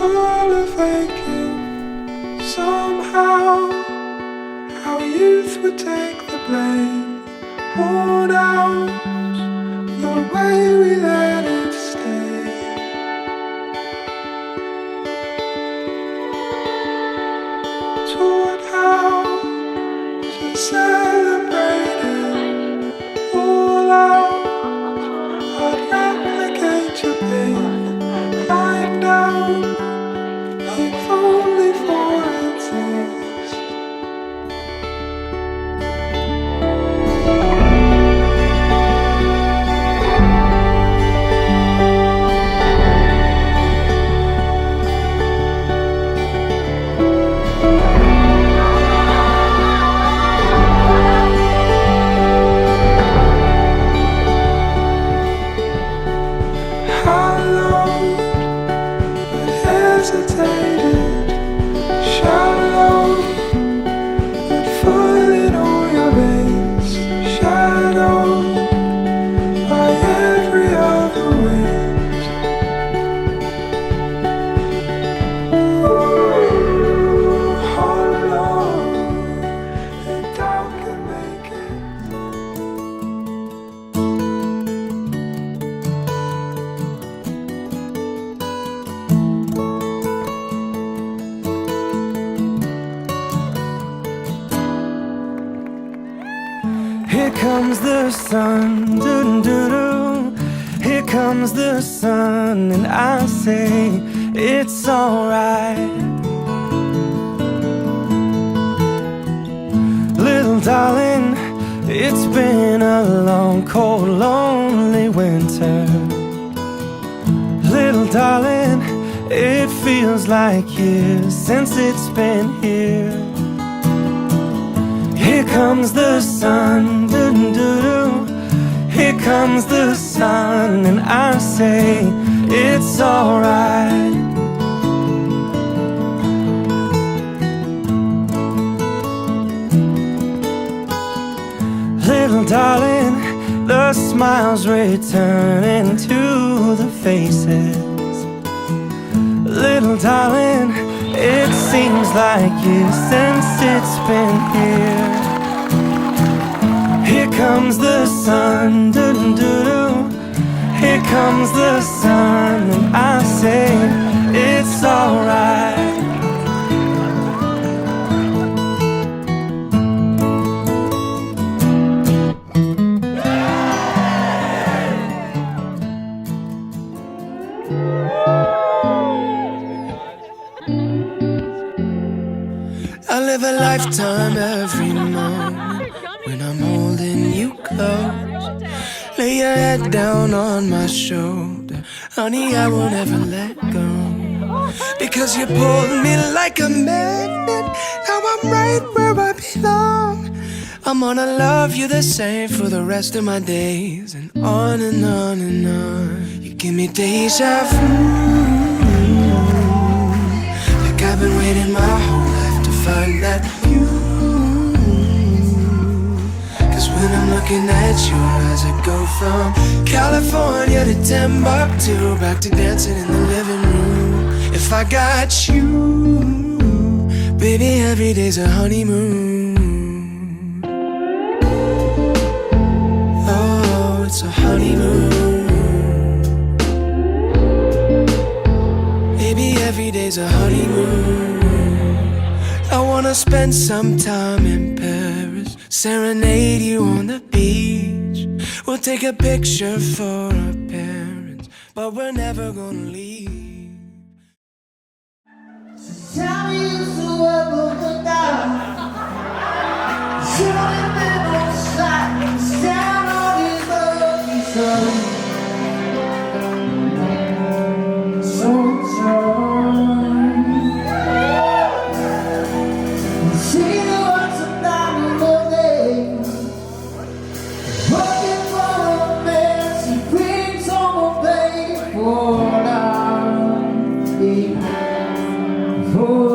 full of aching. Somehow our youth would take the blame. Worn out the way we let it stay. Taught how to celebrate it all out. I'd replicate your pain. Climb down, if only for a taste. How long but hesitated, shallow but full in all your veins, shadowed by every other wind. Hollow and doubt can make it. Here comes the sun, doo-doo-doo-doo. Here comes the sun, and I say it's alright. Little darling, it's been a long, cold, lonely winter. Little darling, it feels like years since it's been here. Here comes the sun, doo-doo-doo-doo. Here comes the sun, and I say it's alright. Little darling, the smiles returning to the faces. Little darling, it seems like years since it's been here. Here comes the sun, doo-doo-doo-doo. Here comes the sun, and I say it's alright. I live a lifetime every moment when I'm holding you close. Lay your head down on my shoulder, honey, I won't ever let go. Because you pulled me like a magnet, now I'm right where I belong. I'm gonna love you the same for the rest of my days, and on and on and on. You give me deja vu, like I've been waiting my whole life to find that you. Cause when I'm looking at your eyes, I go from California to Timbuktu, back to dancing in the living room. If I got you, baby, every day's a honeymoon. Oh, it's a honeymoon. Baby, every day's a honeymoon. I wanna spend some time in Paris, serenade you on the beach. We'll take a picture for our parents, but we're never gonna leave. Tell me whoever looked down. Sit on the bed on the side, stand on his lucky side. See the ones of down in the day, working for a man, he brings home a baby for now. For